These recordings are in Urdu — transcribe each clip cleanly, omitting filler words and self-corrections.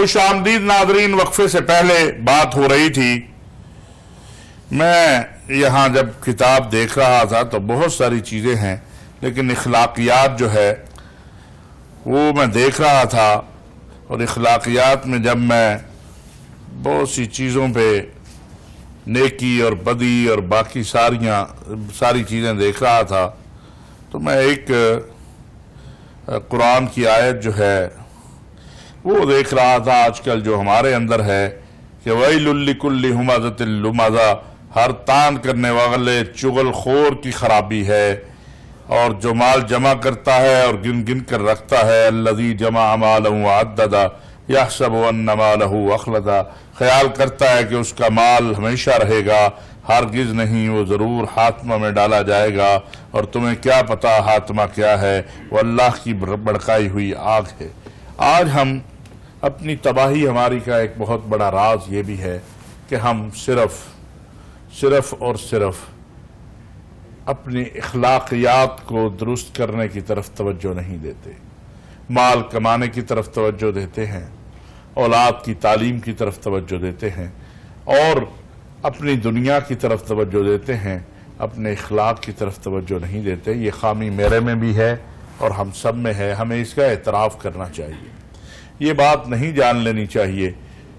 خوش آمدید ناظرین، وقفے سے پہلے بات ہو رہی تھی، میں یہاں جب کتاب دیکھ رہا تھا تو بہت ساری چیزیں ہیں، لیکن اخلاقیات جو ہے وہ میں دیکھ رہا تھا، اور اخلاقیات میں جب میں بہت سی چیزوں پہ نیکی اور بدی اور باقی ساری چیزیں دیکھ رہا تھا، تو میں ایک قرآن کی آیت جو ہے وہ دیکھ رہا تھا آج کل جو ہمارے اندر ہے کہ وَيْلٌ لِكُلِّ ہُمَزَةٍ لُمَزَةٍ، ہر تان کرنے والے چغل خور کی خرابی ہے، اور جو مال جمع کرتا ہے اور گن گن کر رکھتا ہے، الَّذِي جَمَعَ مَالَهُ وَعَدَّدَهُ يَحْسَبُ أَنَّ مَالَهُ أَخْلَدَهُ، خیال کرتا ہے کہ اس کا مال ہمیشہ رہے گا، ہرگز نہیں، وہ ضرور خاتمہ میں ڈالا جائے گا، اور تمہیں کیا پتا خاتمہ کیا ہے، وہ اللہ کی بڑکائی ہوئی آگ ہے۔ آج ہم اپنی تباہی ہماری کا ایک بہت بڑا راز یہ بھی ہے کہ ہم صرف اور صرف اپنی اخلاقیات کو درست کرنے کی طرف توجہ نہیں دیتے، مال کمانے کی طرف توجہ دیتے ہیں، اولاد کی تعلیم کی طرف توجہ دیتے ہیں، اور اپنی دنیا کی طرف توجہ دیتے ہیں، اپنے اخلاق کی طرف توجہ نہیں دیتے۔ یہ خامی میرے میں بھی ہے اور ہم سب میں ہے، ہمیں اس کا اعتراف کرنا چاہیے۔ یہ بات نہیں جان لینی چاہیے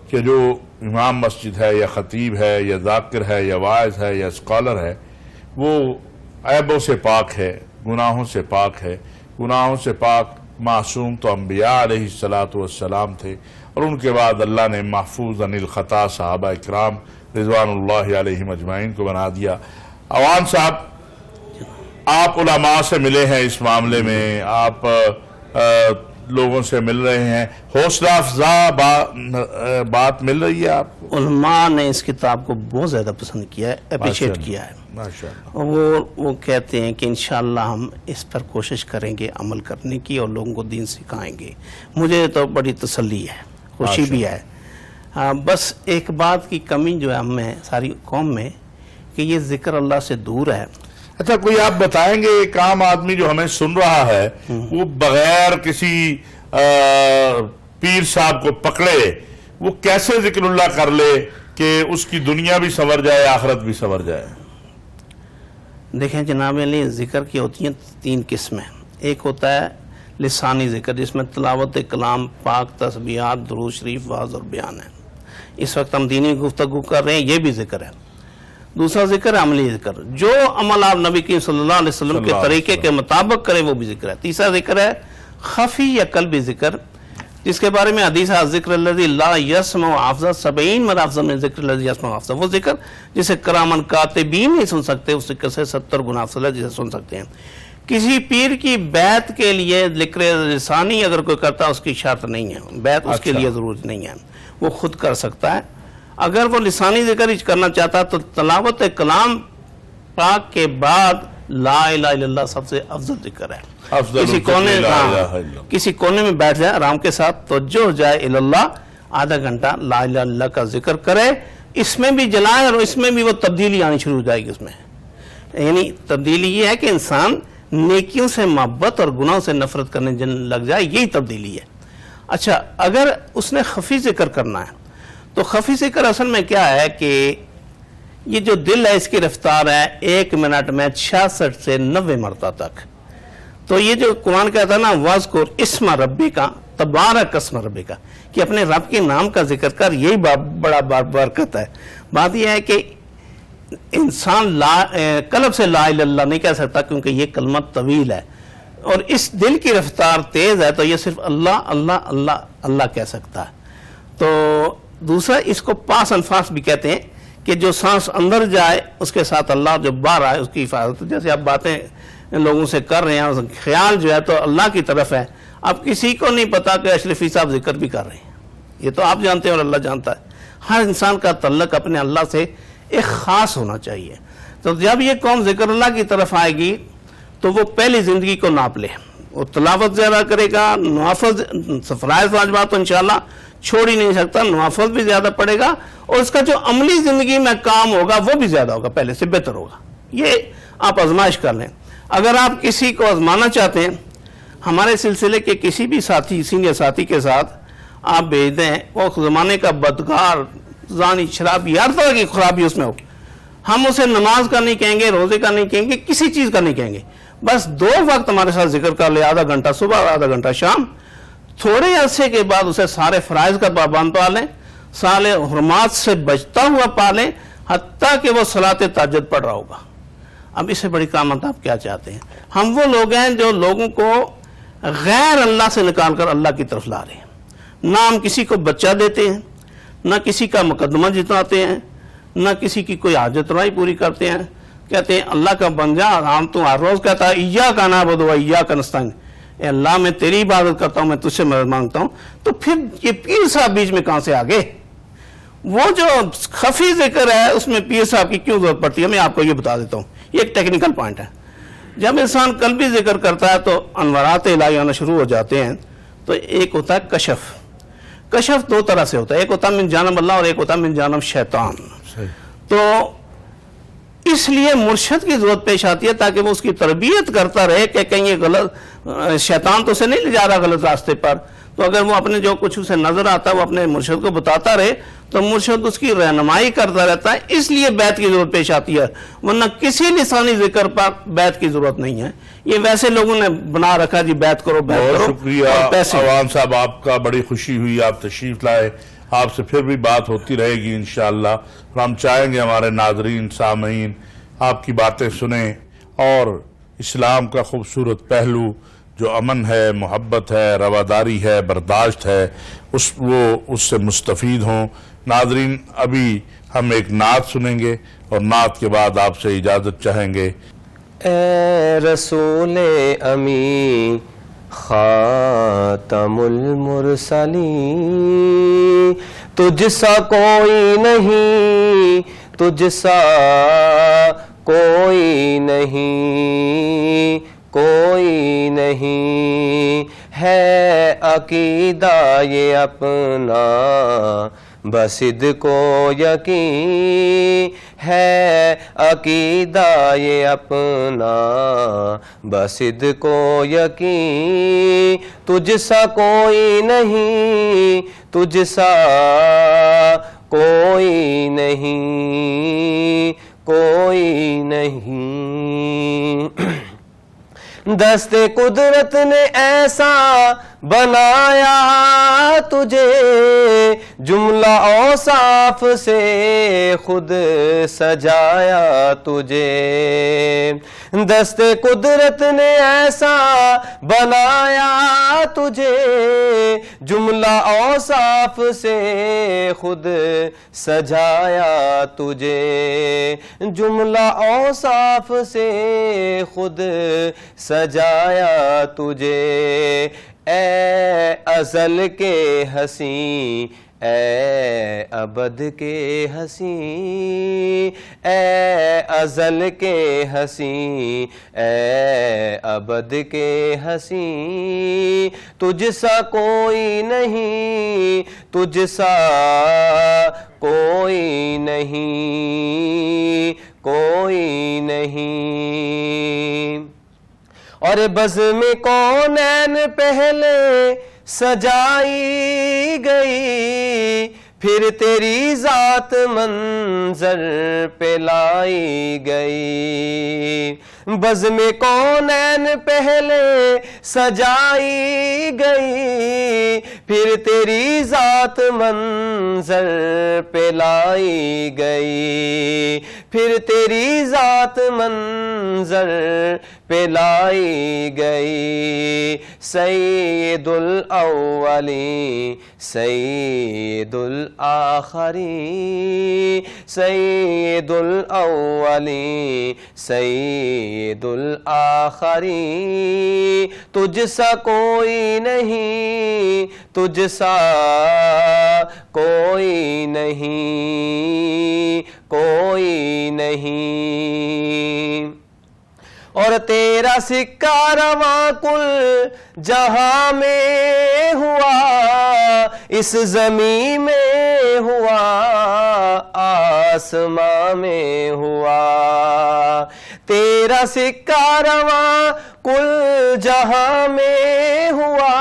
کہ جو امام مسجد ہے یا خطیب ہے یا ذاکر ہے یا واعظ ہے یا اسکالر ہے وہ عیبوں سے پاک ہے، گناہوں سے پاک ہے۔ گناہوں سے پاک معصوم تو انبیاء علیہ السلام تھے، اور ان کے بعد اللہ نے محفوظ عن الخطا صحابہ اکرام رضوان اللہ علیہم اجمعین کو بنا دیا۔ عوان صاحب، آپ علماء سے ملے ہیں، اس معاملے میں آپ لوگوں سے مل رہے ہیں، حوصلہ افزا بات مل رہی ہے آپ کو؟ علماء نے اس کتاب کو بہت زیادہ پسند کیا ہے، اپریشیٹ کیا ہے، وہ کہتے ہیں کہ انشاءاللہ ہم اس پر کوشش کریں گے عمل کرنے کی اور لوگوں کو دین سکھائیں گے۔ مجھے تو بڑی تسلی ہے، خوشی بھی ہے۔ بس ایک بات کی کمی جو ہے ہم میں ساری قوم میں کہ یہ ذکر اللہ سے دور ہے۔ اچھا، کوئی آپ بتائیں گے ایک عام آدمی جو ہمیں سن رہا ہے وہ بغیر کسی پیر صاحب کو پکڑے وہ کیسے ذکر اللہ کر لے کہ اس کی دنیا بھی سنور جائے، آخرت بھی سنور جائے؟ دیکھیں جناب علی، ذکر کی ہوتی ہیں 3 قسمیں۔ ایک ہوتا ہے لسانی ذکر، جس میں تلاوت کلام پاک، تسبیحات، درود شریف، وعظ اور بیان ہے۔ اس وقت ہم دینی گفتگو کر رہے ہیں، یہ بھی ذکر ہے۔ دوسرا ذکر ہے عملی ذکر، جو عمل آپ نبی کریم صلی اللہ علیہ وسلم کے طریقے کے مطابق کریں وہ بھی ذکر ہے۔ تیسرا ذکر ہے خفی یا قلبی ذکر، جس کے بارے میں حدیث ہے ذکر الذی لا یسمع افضل 70 مرہ افضل من ذکر الذی یسمع افضل، وہ ذکر جسے کرامن کاتبین نہیں سن سکتے، اس ذکر سے 70 گنا افضل ہے جسے سن سکتے ہیں۔ کسی پیر کی بیعت کے لیے ذکر لسانی اگر کوئی کرتا اس کی شرط نہیں ہے، بیعت اس کے لیے ضرورت نہیں ہے، وہ خود کر سکتا ہے۔ اگر وہ لسانی ذکر کرنا چاہتا تو تلاوت کلام پاک کے بعد لا الہ الا اللہ سب سے افضل ذکر ہے۔ کسی کونے میں بیٹھ جائے آرام کے ساتھ، توجہ ہو جائے اللہ، آدھا گھنٹہ لا الہ الا اللہ کا ذکر کرے، اس میں بھی جلائے اور اس میں بھی وہ تبدیلی آنی شروع ہو جائے گی۔ اس میں یعنی تبدیلی یہ ہے کہ انسان نیکیوں سے محبت اور گناہوں سے نفرت کرنے لگ جائے، یہی تبدیلی ہے۔ اچھا، اگر اس نے خفی ذکر کرنا ہے تو خفی ذکر اصل میں کیا ہے کہ یہ جو دل ہے اس کی رفتار ہے 1 منٹ میں 66 سے 90 مرتبہ تک۔ تو یہ جو قرآن کہتا ہے نا وَاذْكُرْ اسْمَ رَبِّكَ تَبَارَكَ اسْمُ رَبِّكَ، کہ اپنے رب کے نام کا ذکر کر، یہی بڑا برکت ہے۔ بات یہ ہے کہ انسان قلب سے لا الہ الا اللہ نہیں کہہ سکتا، کیونکہ یہ کلمہ طویل ہے، اور اس دل کی رفتار تیز ہے، تو یہ صرف اللہ اللہ اللہ اللہ کہہ سکتا ہے۔ تو دوسرا اس کو پاس انفاس بھی کہتے ہیں، کہ جو سانس اندر جائے اس کے ساتھ اللہ، جو باہر آئے اس کی حفاظت۔ جیسے آپ باتیں لوگوں سے کر رہے ہیں، خیال جو ہے تو اللہ کی طرف ہے۔ اب کسی کو نہیں پتا کہ اشرفی صاحب ذکر بھی کر رہے ہیں، یہ تو آپ جانتے ہیں اور اللہ جانتا ہے۔ ہر انسان کا تعلق اپنے اللہ سے ایک خاص ہونا چاہیے۔ تو جب یہ قوم ذکر اللہ کی طرف آئے گی تو وہ پہلی زندگی کو ناپ لے، وہ تلاوت زیادہ کرے گا، نوافل فرائض واجبات تو انشاءاللہ چھوڑ ہی نہیں سکتا، نوافل بھی زیادہ پڑے گا، اور اس کا جو عملی زندگی میں کام ہوگا وہ بھی زیادہ ہوگا، پہلے سے بہتر ہوگا۔ یہ آپ آزمائش کر لیں۔ اگر آپ کسی کو آزمانا چاہتے ہیں، ہمارے سلسلے کے کسی بھی ساتھی، سینئر ساتھی کے ساتھ آپ بھیج دیں، وہ زمانے کا بدکار، زانی، شرابی، ہر طرح کی خرابی اس میں ہو، ہم اسے نماز کا نہیں کہیں گے، روزے کا نہیں کہیں گے، کسی چیز کا نہیں کہیں گے، بس 2 وقت ہمارے ساتھ ذکر کر لے، آدھا گھنٹہ صبح، آدھا گھنٹہ شام، تھوڑے عرصے کے بعد اسے سارے فرائض کا پابند پالیں، سارے حرمات سے بچتا ہوا پالیں، حتیٰ کہ وہ صلاۃ تہجد پڑھ رہا ہوگا۔ اب اس سے بڑی کرامت آپ کیا چاہتے ہیں؟ ہم وہ لوگ ہیں جو لوگوں کو غیر اللہ سے نکال کر اللہ کی طرف لا رہے ہیں۔ نہ ہم کسی کو بچہ دیتے ہیں، نہ کسی کا مقدمہ جتاتے ہیں، نہ کسی کی کوئی حاجت روائی پوری کرتے ہیں۔ کہتے ہیں اللہ کا بن جا، ہم تو ہر روز کہتا ہے ایاک نعبد و ایاک نستعین، اے اللہ میں تیری عبادت کرتا ہوں، میں تجھ سے مدد مانگتا ہوں، تو پھر یہ پیر صاحب بیچ میں کہاں سے آ گئے؟ وہ جو خفی ذکر ہے اس میں پیر صاحب کی کیوں ضرورت پڑتی ہے؟ میں آپ کو یہ بتا دیتا ہوں، یہ ایک ٹیکنیکل پوائنٹ ہے۔ جب انسان قلبی ذکر کرتا ہے تو انوارات الہی آنا شروع ہو جاتے ہیں۔ تو ایک ہوتا ہے کشف، کشف 2 طرح سے ہوتا ہے، ایک ہوتا ہے من جانب اللہ اور ایک ہوتا ہے من جانب شیطان۔ تو اس لیے مرشد کی ضرورت پیش آتی ہے تاکہ وہ اس کی تربیت کرتا رہے کہ کہیں یہ غلط، شیطان تو اسے نہیں لے جا رہا غلط راستے پر، تو اگر وہ اپنے جو کچھ اسے نظر آتا ہے وہ اپنے مرشد کو بتاتا رہے تو مرشد اس کی رہنمائی کرتا رہتا ہے۔ اس لیے بیعت کی ضرورت پیش آتی ہے، ورنہ کسی لسانی ذکر پر بیعت کی ضرورت نہیں ہے۔ یہ ویسے لوگوں نے بنا رکھا جی بیعت کرو بیعت کرو، بہت شکریہ اور پیسے۔ عوام صاحب، آپ کا بڑی خوشی ہوئی، آپ تشریف لائے، آپ سے پھر بھی بات ہوتی رہے گی انشاءاللہ، اور ہم چاہیں گے ہمارے ناظرین سامعین آپ کی باتیں سنیں اور اسلام کا خوبصورت پہلو جو امن ہے، محبت ہے، رواداری ہے، برداشت ہے، اس سے مستفید ہوں۔ ناظرین، ابھی ہم ایک نعت سنیں گے اور نعت کے بعد آپ سے اجازت چاہیں گے۔ اے رسول امی خاتم المرسلین، تجھ سا کوئی نہیں، تجھ سا کوئی نہیں، کوئی نہیں ہے عقیدہ یہ اپنا، بصدق و یقین ہے عقیدہ یہ اپنا، بصدق و یقین تجھ سا کوئی نہیں، تجھ سا کوئی نہیں، کوئی نہیں۔ دست قدرت نے ایسا بنایا تجھے، جملہ اوصاف سے خود سجایا تجھے۔ دست قدرت نے ایسا بنایا تجھے، جملہ اوصاف سے خود سجایا تجھے، جملہ اوصاف سے خود سجایا تجھے۔ اے ازل کے حسین، اے ابد کے حسین، اے ازل کے حسین، اے ابد کے حسین، تجھ سا کوئی نہیں، تجھ سا کوئی نہیں، کوئی نہیں۔ اور بزم کونین پہلے سجائی گئی، پھر تیری ذات منظر پہ لائی گئی۔ بزم کونین پہلے سجائی گئی، پھر تیری ذات منظر پہ لائی گئی، پھر تیری ذات منظر پہ لائی گئی۔ سید الاولین، سید الآخرین، سید الاولین، سید الآخرین، تجھ سا کوئی نہیں، تجھ سا کوئی نہیں، کوئی نہیں۔ اور تیرا سکہ رواں کل جہاں میں ہوا، اس زمین میں ہوا، آسمان میں ہوا۔ تیرا سکہ رواں کل جہاں میں ہوا،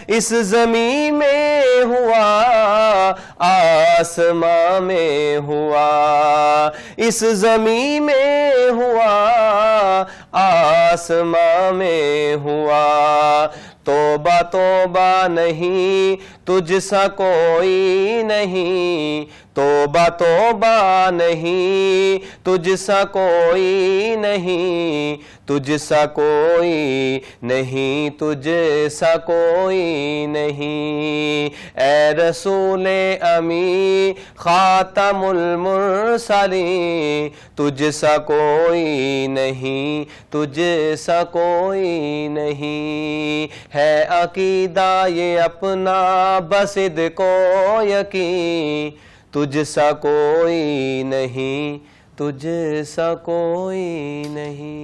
اس زمین میں ہوا آسماں میں ہوا، اس زمین میں ہوا آسماں میں ہوا، توبہ توبہ نہیں تجھ سا کوئی نہیں، توبہ توبہ نہیں تجھ سا کوئی نہیں، تجھ سا کوئی نہیں، تجھ سا کوئی نہیں، اے رسول امی خاتم المرسلین، تجھ سا کوئی نہیں، تجھ سا کوئی نہیں، ہے عقیدہ یہ اپنا بصدق و یقین، تجھ سا کوئی نہیں، تجھ سا کوئی نہیں۔